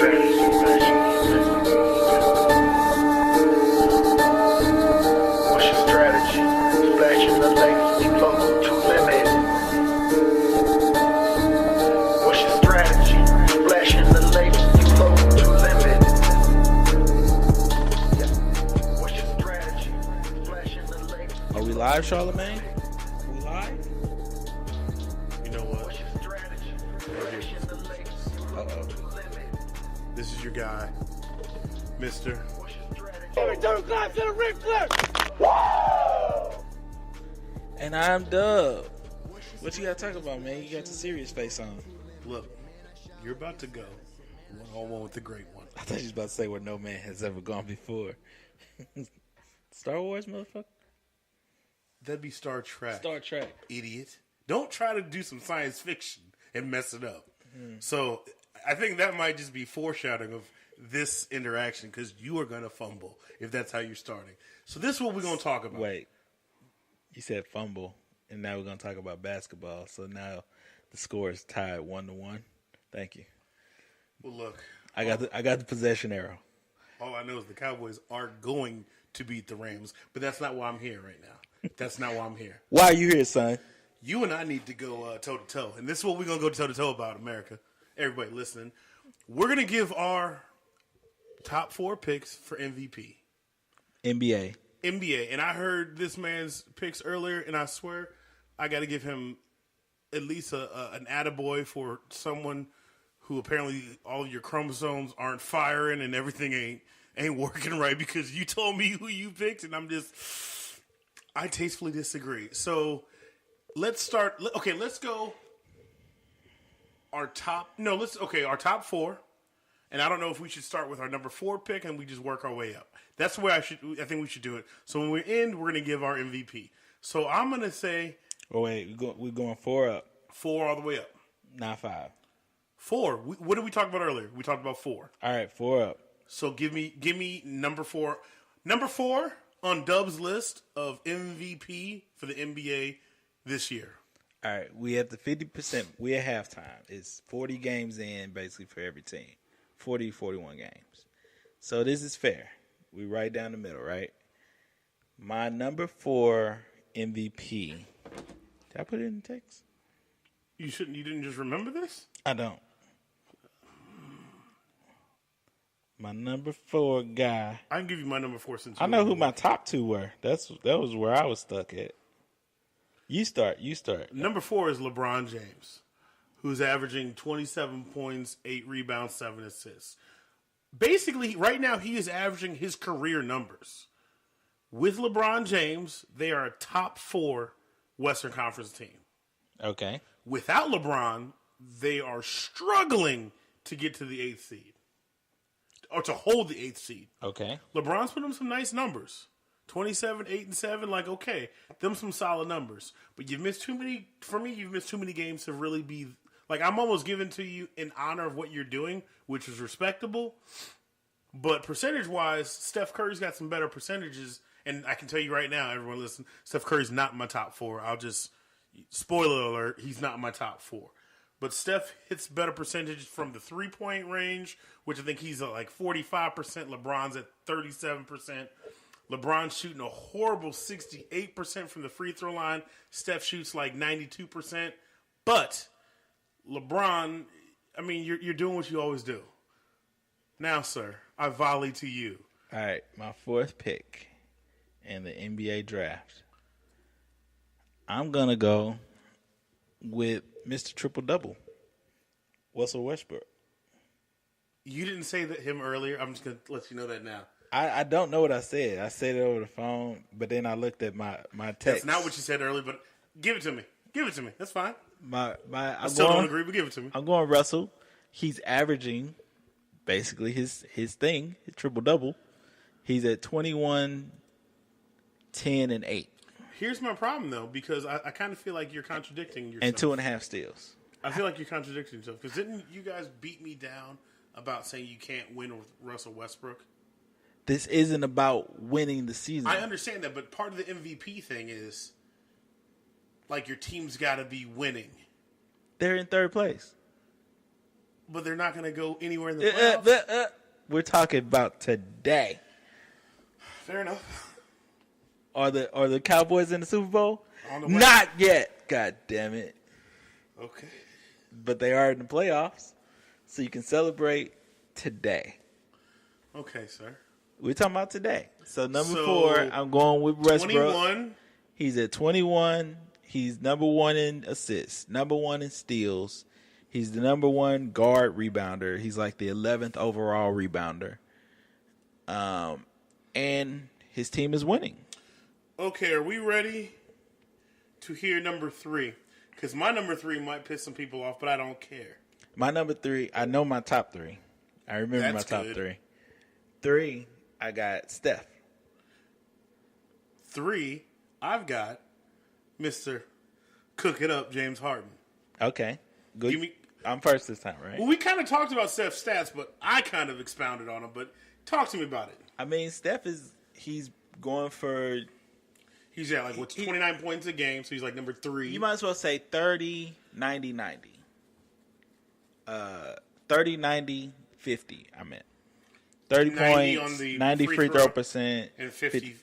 What's your strategy? Flashing the lights, keep local to limit. What's your strategy? Flashing the lights, keep local to limit. Yeah. What's your strategy? Flashing the lights. Are we live, Charlamagne? Are we live? You know what? What's your strategy? Flashing the lights, keep local to limit. This is your guy, Mr. What's your strategy? And I'm Dub. What you gotta talk about, man? You got the serious face on. Look, you're about to go one-on-one with the great one. I thought you was about to say where no man has ever gone before. Star Wars, motherfucker? That'd be Star Trek. Star Trek. Idiot. Don't try to do some science fiction and mess it up. So I think that might just be foreshadowing of this interaction because you are going to fumble if that's how you're starting. So this is what we're going to talk about. Wait. You said fumble, and now we're gonna talk about basketball. So now the score is tied 1-1. Thank you. Well, look. I got the possession arrow. All I know is the Cowboys are going to beat the Rams, but that's not why I'm here right now. That's not why I'm here. Why are you here, son? You and I need to go toe-to-toe. And this is what we're going to go toe-to-toe about, America. Everybody listening. We're going to give our top 4 picks for MVP. NBA. And I heard this man's picks earlier, and I swear I got to give him at least an attaboy for someone who apparently all of your chromosomes aren't firing and everything ain't working right because you told me who you picked, and I tastefully disagree. So let's start. Okay, let's go. Our top 4. And I don't know if we should start with our number 4 pick and we just work our way up. That's the way I think we should do it. So when we end, we're going to give our MVP. So I'm going to say... Oh, wait. We're going 4 up. 4 all the way up. Not 5. 4. What did we talk about earlier? We talked about 4. All right, 4 up. So give me number 4. Number 4 on Dub's list of MVP for the NBA this year. All right, we at the 50%. We at halftime. It's 40 games in basically for every team. 40, 41 games. So this is fair. We right down the middle, right? My number 4 MVP. Did I put it in the text? You didn't just remember this? I don't. My number 4 guy. I can give you my number 4 since I know who my top 2 were. That was where I was stuck at. You start. Number 4 is LeBron James, who's averaging 27 points, 8 rebounds, 7 assists. Basically, right now, he is averaging his career numbers. With LeBron James, they are a top 4 Western Conference team. Okay. Without LeBron, they are struggling to get to the 8th seed. Or to hold the 8th seed. Okay. LeBron's put them some nice numbers. 27, 8, and 7, like, okay. Them some solid numbers. But you've missed too many games to really be... Like, I'm almost giving to you in honor of what you're doing, which is respectable. But percentage-wise, Steph Curry's got some better percentages. And I can tell you right now, everyone listen, Steph Curry's not in my top 4. I'll just... Spoiler alert, he's not in my top 4. But Steph hits better percentages from the 3-point range, which I think he's at like 45%. LeBron's at 37%. LeBron's shooting a horrible 68% from the free throw line. Steph shoots like 92%. But LeBron, I mean, you're doing what you always do. Now, sir, I volley to you. All right, my 4th pick in the NBA draft. I'm going to go with Mr. Triple-Double, Russell Westbrook. You didn't say that him earlier. I'm just going to let you know that now. I don't know what I said. I said it over the phone, but then I looked at my text. That's not what you said earlier, but give it to me. Give it to me. That's fine. I still don't agree, but give it to me. I'm going Russell. He's averaging basically his thing, his triple-double. He's at 21, 10, and 8. Here's my problem, though, because I kind of feel like you're contradicting yourself. And 2.5 steals. I feel like you're contradicting yourself. Because didn't you guys beat me down about saying you can't win with Russell Westbrook? This isn't about winning the season. I understand that, but part of the MVP thing is, like, your team's got to be winning. They're in 3rd place. But they're not going to go anywhere in the playoffs. We're talking about today. Fair enough. Are the Cowboys in the Super Bowl? Not yet. God damn it. Okay. But they are in the playoffs, so you can celebrate today. Okay, sir. We're talking about today. So, number 4, I'm going with Westbrook. 21. He's at 21. He's number 1 in assists, number 1 in steals. He's the number 1 guard rebounder. He's like the 11th overall rebounder. And his team is winning. Okay, are we ready to hear number 3? Because my number 3 might piss some people off, but I don't care. My number 3, I know my top 3. I remember my top 3. 3, I got Steph. 3, I've got Mr. Cook It Up, James Harden. Okay. Good. I'm first this time, right? Well, we kind of talked about Steph's stats, but I kind of expounded on them. But talk to me about it. I mean, Steph he's going for... He's at 29 points a game, so he's like number 3. You might as well say 30, 90, 90. 30, 90, 50, I meant. 30 points, on the 90 free throw percent, and 50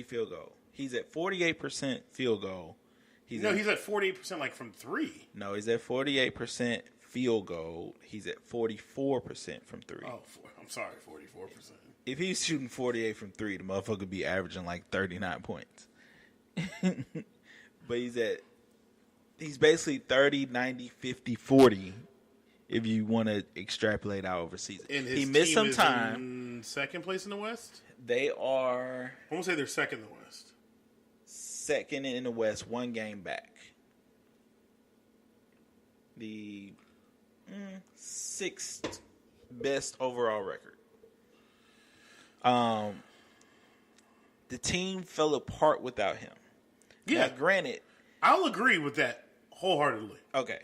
field goal. He's at 48% field goal. He's at 48% like from 3. No, he's at 48% field goal. He's at 44% from 3. Oh, I'm sorry, 44%. If he's shooting 48 from 3, the motherfucker would be averaging like 39 points. But he's basically 30, 90, 50, 40 if you want to extrapolate out over season. And his he missed team some time. In second place in the West? They are... I won't say they're second in the West. Second in the West, 1 game back. The 6th best overall record. The team fell apart without him. Yeah. Now, granted, I'll agree with that wholeheartedly. Okay.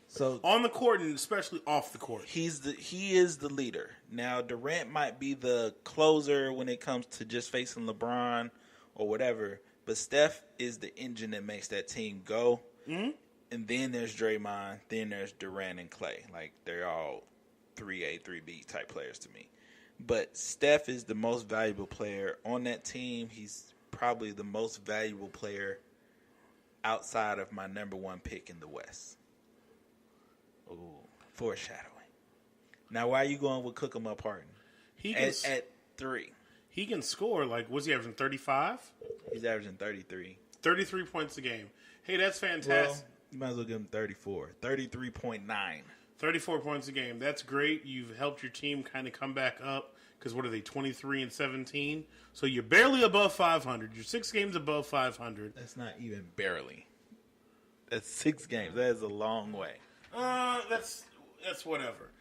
So on the court and especially off the court. He is the leader. Now Durant might be the closer when it comes to just facing LeBron or whatever, but Steph is the engine that makes that team go. Mm-hmm. And then there's Draymond, then there's Durant and Clay. Like, they're all 3A, 3B type players to me. But Steph is the most valuable player on that team. He's probably the most valuable player outside of my number 1 pick in the West. Ooh, foreshadowing. Now, why are you going with Cook 'em up Harden? At 3. He can score, like, what's he averaging, 35? He's averaging 33. 33 points a game. Hey, that's fantastic. Well, you might as well give him 34. 33.9. 34 points a game. That's great. You've helped your team kind of come back up because what are they, 23-17? So you're barely above 500. You're 6 games above 500. That's not even barely. That's 6 games. That is a long way. That's whatever.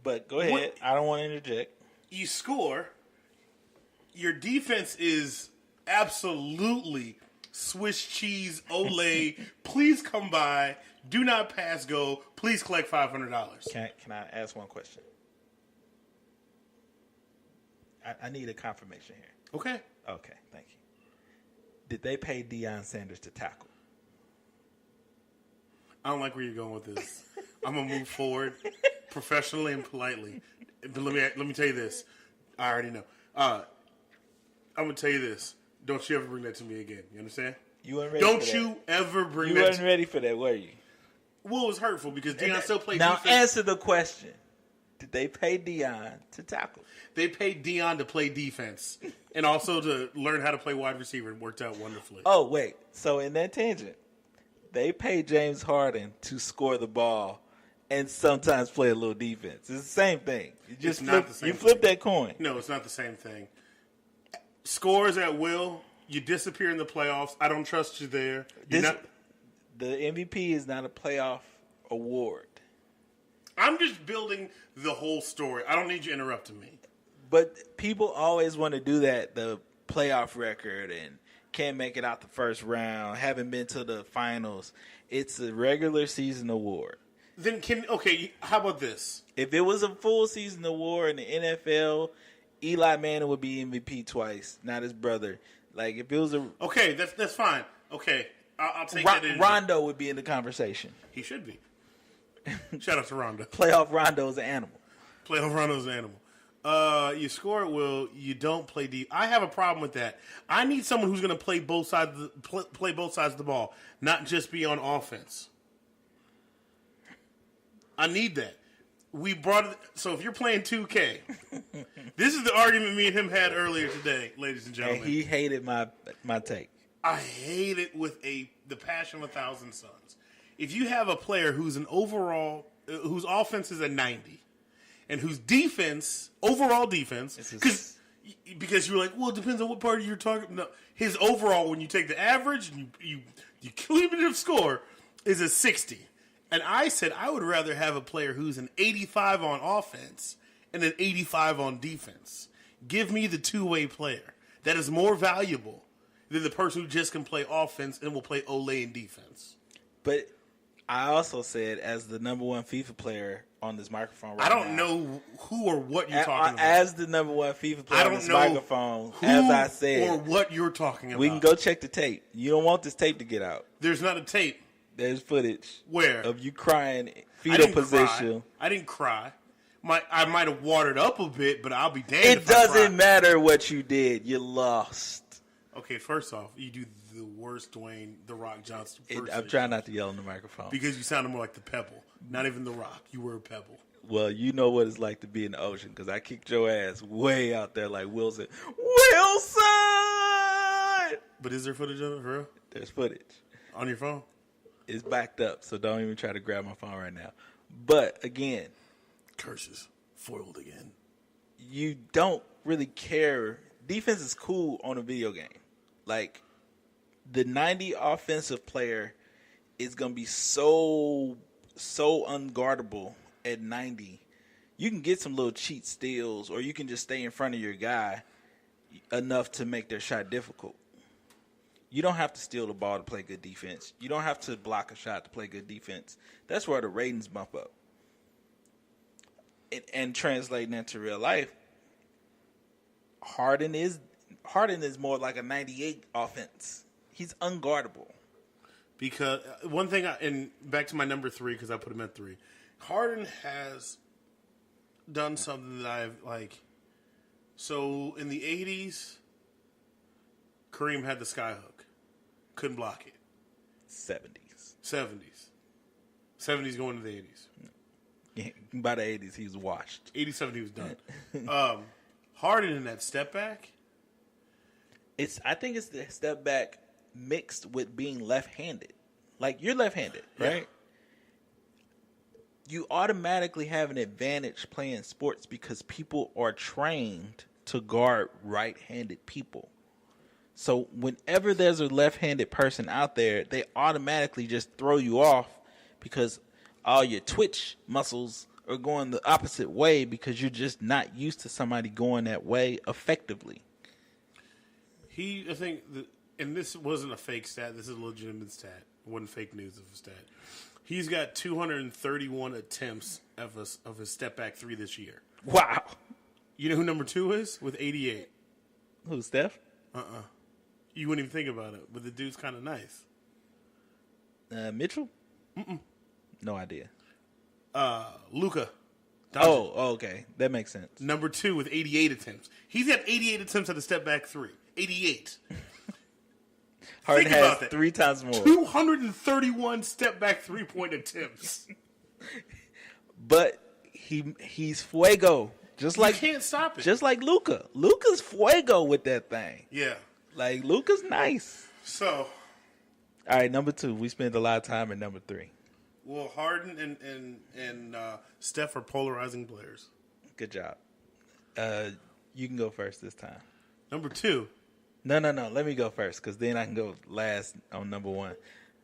But go ahead. I don't want to interject. You score. Your defense is absolutely Swiss cheese, Olay. Please come by. Do not pass go. Please collect $500. Can I ask one question? I need a confirmation here. Okay. Okay, thank you. Did they pay Deion Sanders to tackle? I don't like where you're going with this. I'm gonna move forward professionally and politely. But let me tell you this. I already know. I'm gonna tell you this. Don't you ever bring that to me again. You understand? You weren't ready. Don't you ever bring that. You weren't ready for that, were you? Well, it was hurtful because Deion still played now defense. Now answer the question. Did they pay Deion to tackle? They paid Deion to play defense and also to learn how to play wide receiver. It worked out wonderfully. Oh, wait. So in that tangent, they paid James Harden to score the ball and sometimes play a little defense. It's the same thing. You flip that coin. No, it's not the same thing. Scores at will. You disappear in the playoffs. I don't trust you there. The MVP is not a playoff award. I'm just building the whole story. I don't need you interrupting me. But people always want to do that, the playoff record, and can't make it out the first round, haven't been to the finals. It's a regular season award. Then how about this? If it was a full season award in the NFL, Eli Manning would be MVP twice, not his brother. Like, if it was a... Okay, that's fine. Okay, I'll take that in. Rondo would be in the conversation. He should be. Shout out to Rondo. Playoff Rondo's an animal. Playoff Rondo's an animal. You score at will. You don't play deep. I have a problem with that. I need someone who's going to play both sides. Play both sides of the ball, not just be on offense. I need that. So if you're playing 2K, this is the argument me and him had earlier today, ladies and gentlemen. And he hated my take. I hate it with the passion of 1,000 suns. If you have a player whose offense is a 90, and whose overall defense, because you're like, well, it depends on what part you're talking. No, his overall, when you take the average and you cumulative score, is a 60. And I said I would rather have a player who's an 85 on offense and an 85 on defense. Give me the two-way player. That is more valuable than the person who just can play offense and will play Olay in defense. But I also said, as the number one FIFA player on this microphone right now, now. I don't know who or what you're talking about. As the number one FIFA player on this microphone, as I said. Or what you're talking about. We can go check the tape. You don't want this tape to get out. There's not a tape. There's footage. Where? Of you crying fetal position. I didn't cry. I might have watered up a bit, but I'll be damned It doesn't matter what you did. You lost. Okay, first off, you do the worst Dwayne "The Rock" Johnson. I'm trying not to yell in the microphone. Because you sounded more like the Pebble. Not even The Rock. You were a Pebble. Well, you know what it's like to be in the ocean, because I kicked your ass way out there like Wilson. But is there footage of it, for real? There's footage. On your phone? It's backed up, so don't even try to grab my phone right now. But, again. Curses. Foiled again. You don't really care. Defense is cool on a video game. Like, the 90 offensive player is going to be so unguardable at 90. You can get some little cheat steals, or you can just stay in front of your guy enough to make their shot difficult. You don't have to steal the ball to play good defense. You don't have to block a shot to play good defense. That's where the ratings bump up. And translating into real life, Harden is more like a 98 offense. He's unguardable. Because one thing, and back to my number 3, because I put him at 3. Harden has done something that I've like. So in the 80s, Kareem had the skyhook. Couldn't block it. 70s. 70s going to the 80s. Yeah, by the 80s, he was washed. 87, he was done. Harden in that step back. I think it's the step back mixed with being left-handed. Like, you're left-handed, right? You automatically have an advantage playing sports because people are trained to guard right-handed people. So whenever there's a left-handed person out there, they automatically just throw you off because all your twitch muscles are going the opposite way because you're just not used to somebody going that way effectively. I think, and this wasn't a fake stat, this is a legitimate stat. It wasn't fake news of a stat. He's got 231 attempts of his step back 3 this year. Wow. You know who number 2 is? With 88. Who, Steph? You wouldn't even think about it, but the dude's kind of nice. Mitchell? No idea. LUCA. Okay. That makes sense. Number 2 with 88 attempts. He's had 88 attempts at the step back 3. 88. Harden has 3 times more. 231 step back 3-point attempts. But he's fuego. Just like, you can't stop it. Just like Luca. Luca's fuego with that thing. Yeah. Like, Luca's nice. So. All right, number 2. We spent a lot of time at number 3. Well, Harden and Steph are polarizing players. Good job. You can go first this time. Number 2. No. Let me go first, because then I can go last on number 1.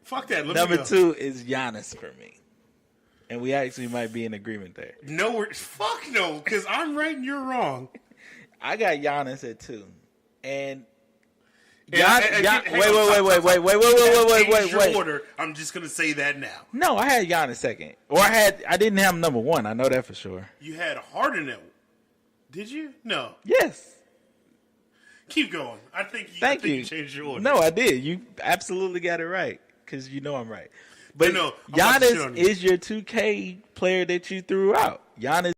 Fuck that. Number 2 is Giannis for me. And we actually might be in agreement there. Fuck no, because I'm right and you're wrong. I got Giannis at 2. And wait. Order. I'm just gonna say that now. No, I had Giannis second, or I didn't have him number 1. I know that for sure. You had Harden at. Did you? No. Yes. Keep going. I think you changed your order. No, I did. You absolutely got it right because you know I'm right. But no, I'm about to shit Giannis on you. is your 2K player that you threw out. Giannis